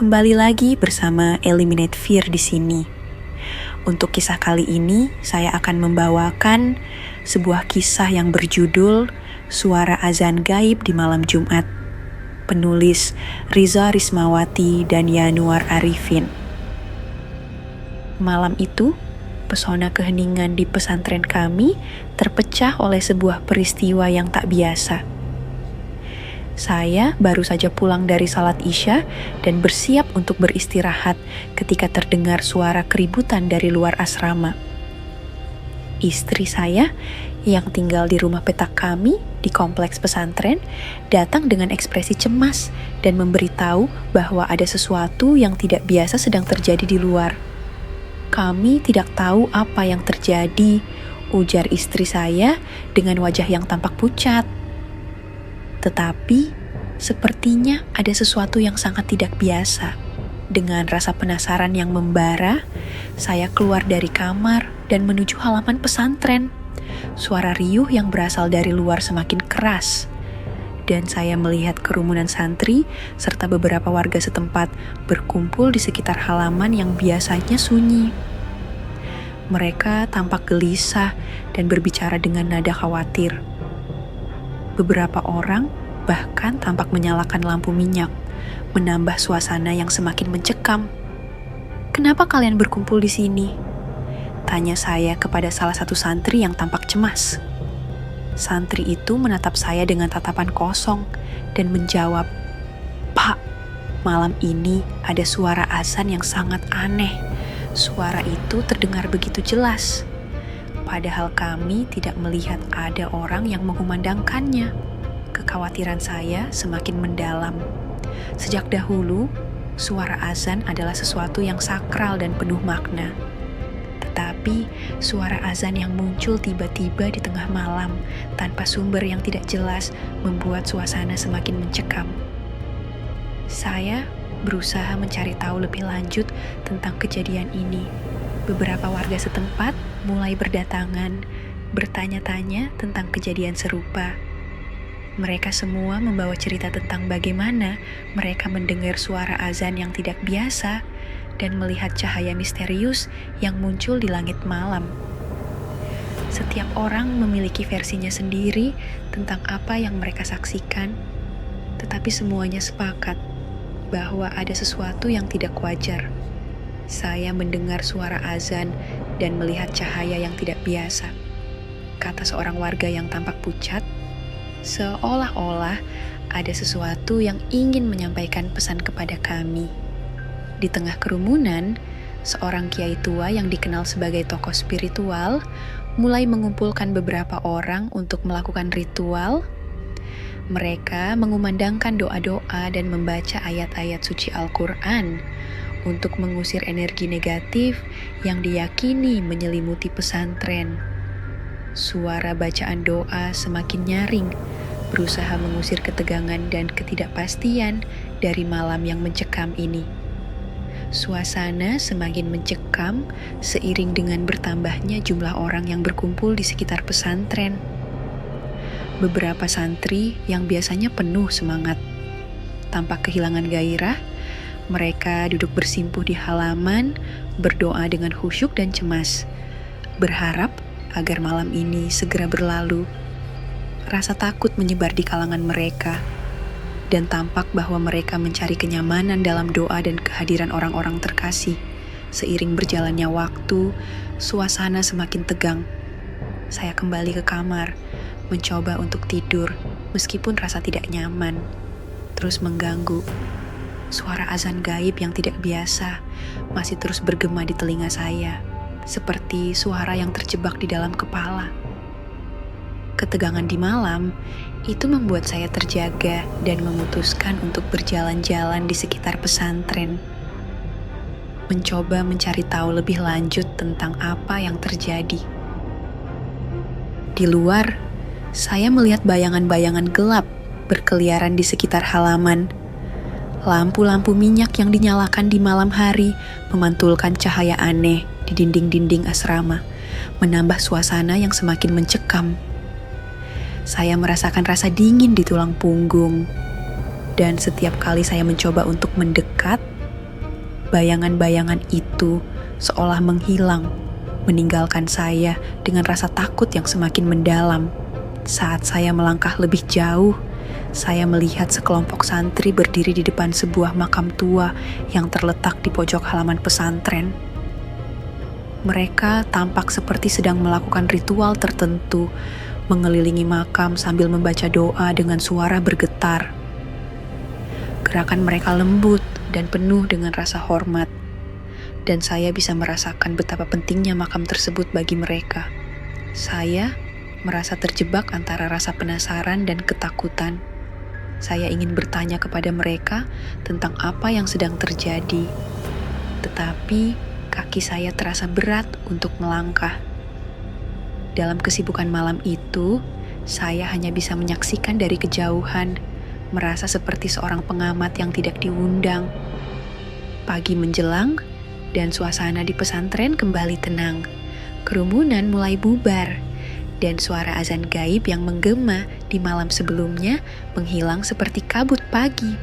Kembali lagi bersama Eliminate Fear di sini. Untuk kisah kali ini, saya akan membawakan sebuah kisah yang berjudul Suara Azan Gaib di Malam Jumat. Penulis Riza Rismawati dan Yanuar Arifin. Malam itu, pesona keheningan di pesantren kami terpecah oleh sebuah peristiwa yang tak biasa. Saya baru saja pulang dari salat Isya dan bersiap untuk beristirahat ketika terdengar suara keributan dari luar asrama. Istri saya yang tinggal di rumah petak kami di kompleks pesantren datang dengan ekspresi cemas dan memberitahu bahwa ada sesuatu yang tidak biasa sedang terjadi di luar. Kami tidak tahu apa yang terjadi, ujar istri saya dengan wajah yang tampak pucat. Tetapi, sepertinya ada sesuatu yang sangat tidak biasa. Dengan rasa penasaran yang membara, saya keluar dari kamar dan menuju halaman pesantren. Suara riuh yang berasal dari luar semakin keras. Dan saya melihat kerumunan santri serta beberapa warga setempat berkumpul di sekitar halaman yang biasanya sunyi. Mereka tampak gelisah dan berbicara dengan nada khawatir. Beberapa orang bahkan tampak menyalakan lampu minyak, menambah suasana yang semakin mencekam. "Kenapa kalian berkumpul di sini?" tanya saya kepada salah satu santri yang tampak cemas. Santri itu menatap saya dengan tatapan kosong dan menjawab, "Pak, malam ini ada suara azan yang sangat aneh. Suara itu terdengar begitu jelas. Padahal kami tidak melihat ada orang yang mengumandangkannya." Kekhawatiran saya semakin mendalam. Sejak dahulu, suara azan adalah sesuatu yang sakral dan penuh makna. Tetapi, suara azan yang muncul tiba-tiba di tengah malam tanpa sumber yang tidak jelas membuat suasana semakin mencekam. Saya berusaha mencari tahu lebih lanjut tentang kejadian ini. Beberapa warga setempat mulai berdatangan, bertanya-tanya tentang kejadian serupa. Mereka semua membawa cerita tentang bagaimana mereka mendengar suara azan yang tidak biasa dan melihat cahaya misterius yang muncul di langit malam. Setiap orang memiliki versinya sendiri tentang apa yang mereka saksikan, tetapi semuanya sepakat bahwa ada sesuatu yang tidak wajar. Saya mendengar suara azan dan melihat cahaya yang tidak biasa, kata seorang warga yang tampak pucat, seolah-olah ada sesuatu yang ingin menyampaikan pesan kepada kami. Di tengah kerumunan, seorang kiai tua yang dikenal sebagai tokoh spiritual mulai mengumpulkan beberapa orang untuk melakukan ritual. Mereka mengumandangkan doa-doa dan membaca ayat-ayat suci Al-Quran untuk mengusir energi negatif yang diyakini menyelimuti pesantren. Suara bacaan doa semakin nyaring, berusaha mengusir ketegangan dan ketidakpastian dari malam yang mencekam ini. Suasana semakin mencekam seiring dengan bertambahnya jumlah orang yang berkumpul di sekitar pesantren. Beberapa santri yang biasanya penuh semangat tampak kehilangan gairah. Mereka duduk bersimpuh di halaman, berdoa dengan khusyuk dan cemas, berharap agar malam ini segera berlalu. Rasa takut menyebar di kalangan mereka, dan tampak bahwa mereka mencari kenyamanan dalam doa dan kehadiran orang-orang terkasih. Seiring berjalannya waktu, suasana semakin tegang. Saya kembali ke kamar, mencoba untuk tidur, meskipun rasa tidak nyaman terus mengganggu. Suara azan gaib yang tidak biasa masih terus bergema di telinga saya, seperti suara yang terjebak di dalam kepala. Ketegangan di malam itu membuat saya terjaga dan memutuskan untuk berjalan-jalan di sekitar pesantren, mencoba mencari tahu lebih lanjut tentang apa yang terjadi. Di luar, saya melihat bayangan-bayangan gelap berkeliaran di sekitar halaman. Lampu-lampu minyak yang dinyalakan di malam hari memantulkan cahaya aneh di dinding-dinding asrama, menambah suasana yang semakin mencekam. Saya merasakan rasa dingin di tulang punggung, dan setiap kali saya mencoba untuk mendekat, Bayangan-bayangan itu seolah menghilang, meninggalkan saya dengan rasa takut yang semakin mendalam. Saat saya melangkah lebih jauh, saya melihat sekelompok santri berdiri di depan sebuah makam tua yang terletak di pojok halaman pesantren. Mereka tampak seperti sedang melakukan ritual tertentu, mengelilingi makam sambil membaca doa dengan suara bergetar. Gerakan mereka lembut dan penuh dengan rasa hormat, dan saya bisa merasakan betapa pentingnya makam tersebut bagi mereka. Saya merasa terjebak antara rasa penasaran dan ketakutan. Saya ingin bertanya kepada mereka tentang apa yang sedang terjadi, tetapi kaki saya terasa berat untuk melangkah. Dalam kesibukan malam itu, saya hanya bisa menyaksikan dari kejauhan, merasa seperti seorang pengamat yang tidak diundang. Pagi menjelang, dan suasana di pesantren kembali tenang. Kerumunan mulai bubar, dan suara azan gaib yang menggema di malam sebelumnya menghilang seperti kabut pagi.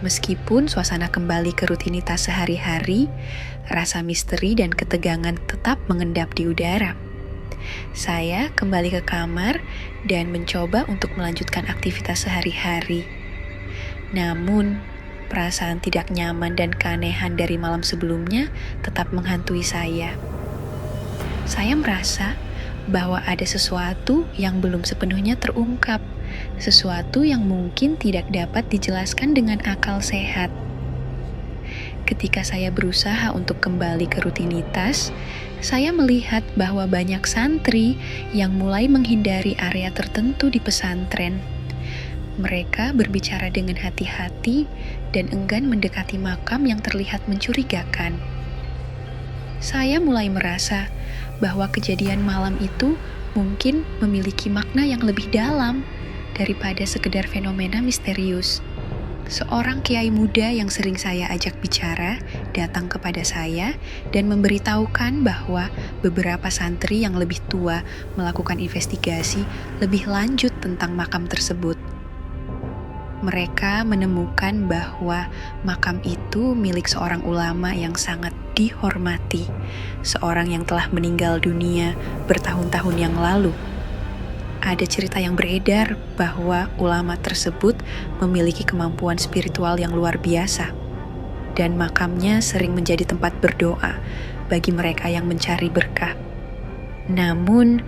Meskipun suasana kembali ke rutinitas sehari-hari, rasa misteri dan ketegangan tetap mengendap di udara. Saya kembali ke kamar dan mencoba untuk melanjutkan aktivitas sehari-hari. Namun, perasaan tidak nyaman dan keanehan dari malam sebelumnya tetap menghantui saya. Saya merasa bahwa ada sesuatu yang belum sepenuhnya terungkap, sesuatu yang mungkin tidak dapat dijelaskan dengan akal sehat. Ketika saya berusaha untuk kembali ke rutinitas, saya melihat bahwa banyak santri yang mulai menghindari area tertentu di pesantren. Mereka berbicara dengan hati-hati dan enggan mendekati makam yang terlihat mencurigakan. Saya mulai merasa bahwa kejadian malam itu mungkin memiliki makna yang lebih dalam daripada sekedar fenomena misterius. Seorang kiai muda yang sering saya ajak bicara datang kepada saya dan memberitahukan bahwa beberapa santri yang lebih tua melakukan investigasi lebih lanjut tentang makam tersebut. Mereka menemukan bahwa makam itu milik seorang ulama yang sangat dihormati, seorang yang telah meninggal dunia bertahun-tahun yang lalu. Ada cerita yang beredar bahwa ulama tersebut memiliki kemampuan spiritual yang luar biasa, dan makamnya sering menjadi tempat berdoa bagi mereka yang mencari berkah. Namun,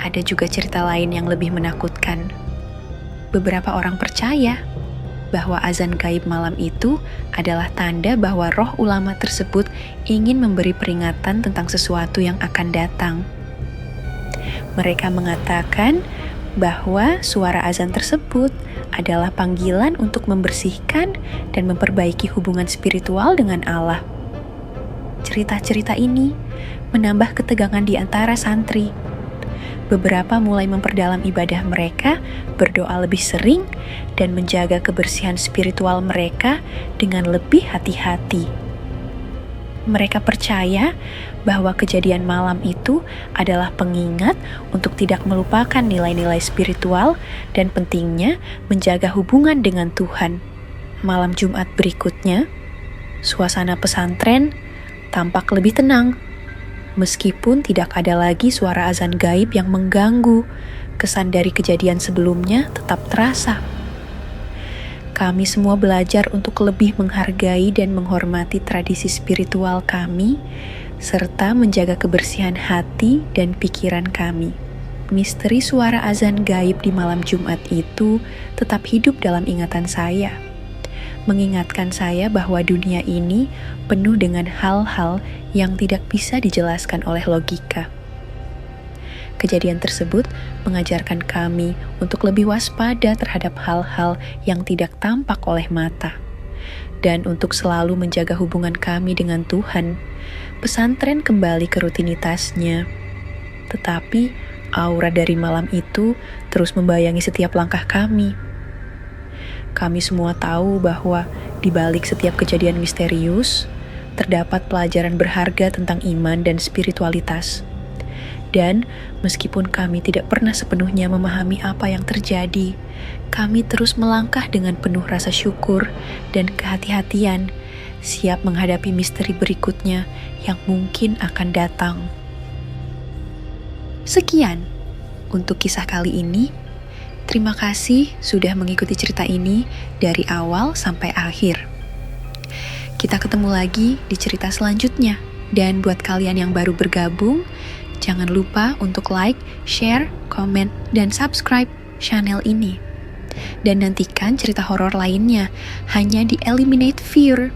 ada juga cerita lain yang lebih menakutkan. Beberapa orang percaya bahwa azan gaib malam itu adalah tanda bahwa roh ulama tersebut ingin memberi peringatan tentang sesuatu yang akan datang. Mereka mengatakan bahwa suara azan tersebut adalah panggilan untuk membersihkan dan memperbaiki hubungan spiritual dengan Allah. Cerita-cerita ini menambah ketegangan di antara santri. Beberapa mulai memperdalam ibadah mereka, berdoa lebih sering, dan menjaga kebersihan spiritual mereka dengan lebih hati-hati. Mereka percaya bahwa kejadian malam itu adalah pengingat untuk tidak melupakan nilai-nilai spiritual dan pentingnya menjaga hubungan dengan Tuhan. Malam Jumat berikutnya, suasana pesantren tampak lebih tenang. Meskipun tidak ada lagi suara azan gaib yang mengganggu, kesan dari kejadian sebelumnya tetap terasa. Kami semua belajar untuk lebih menghargai dan menghormati tradisi spiritual kami, serta menjaga kebersihan hati dan pikiran kami. Misteri suara azan gaib di malam Jumat itu tetap hidup dalam ingatan saya, mengingatkan saya bahwa dunia ini penuh dengan hal-hal yang tidak bisa dijelaskan oleh logika. Kejadian tersebut mengajarkan kami untuk lebih waspada terhadap hal-hal yang tidak tampak oleh mata, dan untuk selalu menjaga hubungan kami dengan Tuhan. Pesantren kembali ke rutinitasnya, tetapi aura dari malam itu terus membayangi setiap langkah kami. Kami semua tahu bahwa di balik setiap kejadian misterius, terdapat pelajaran berharga tentang iman dan spiritualitas. Dan meskipun kami tidak pernah sepenuhnya memahami apa yang terjadi, kami terus melangkah dengan penuh rasa syukur dan kehati-hatian, siap menghadapi misteri berikutnya yang mungkin akan datang. Sekian untuk kisah kali ini. Terima kasih sudah mengikuti cerita ini dari awal sampai akhir. Kita ketemu lagi di cerita selanjutnya. Dan buat kalian yang baru bergabung, jangan lupa untuk like, share, komen, dan subscribe channel ini. Dan nantikan cerita horor lainnya hanya di Eliminate Fear.